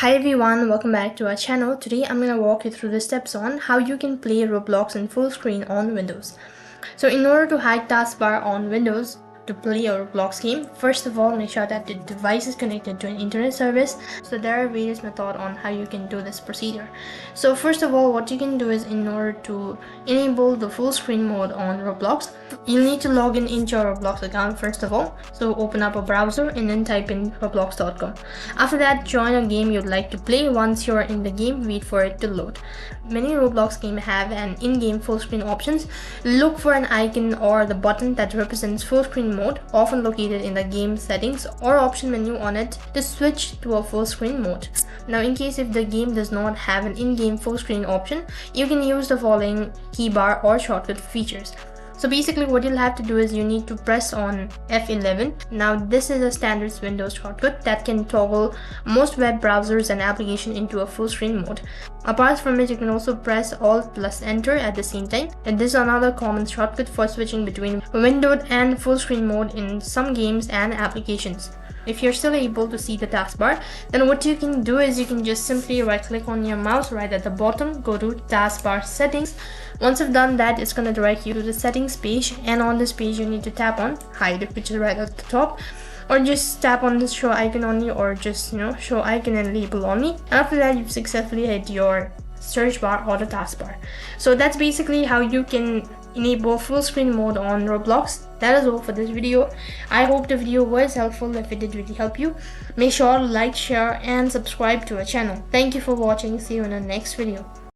Hi everyone, welcome back to our channel. Today I'm going to walk you through the steps on how you can play Roblox in full screen on Windows. So in order to hide Taskbar on Windows to play a Roblox game, first of all make sure that the device is connected to an internet service. So there are various methods on how you can do this procedure. So first of all, what you can do is, in order to enable the full screen mode on Roblox, you'll need to log in into your Roblox account first of all. So open up a browser and then type in roblox.com. After that, join a game you'd like to play. Once you're in the game, wait for it to load. Many Roblox games have an in-game full screen options. Look for an icon or the button that represents full screen mode, often located in the game settings or option menu on it, to switch to a full screen mode. Now in case if the game does not have an in-game full screen option, you can use the following keybar or shortcut features. So basically what you'll have to do is you need to press on F11. Now this is a standard Windows shortcut that can toggle most web browsers and applications into a full screen mode. Apart from it, you can also press Alt plus Enter at the same time. And this is another common shortcut for switching between windowed and full screen mode in some games and applications. If you're still able to see the taskbar, then what you can do is you can just simply right click on your mouse right at the bottom, go to taskbar settings. Once you've done that, it's going to direct you to the settings page, and on this page you need to tap on hide, which is right at the top, or just tap on this show icon only, or just show icon and label only. After that, you've successfully hit your search bar or the taskbar. So that's basically how you can enable full screen mode on Roblox. That is all for this video. I hope the video was helpful. If it did really help you, make sure to like, share and subscribe to our channel. Thank you for watching. See you in the next video.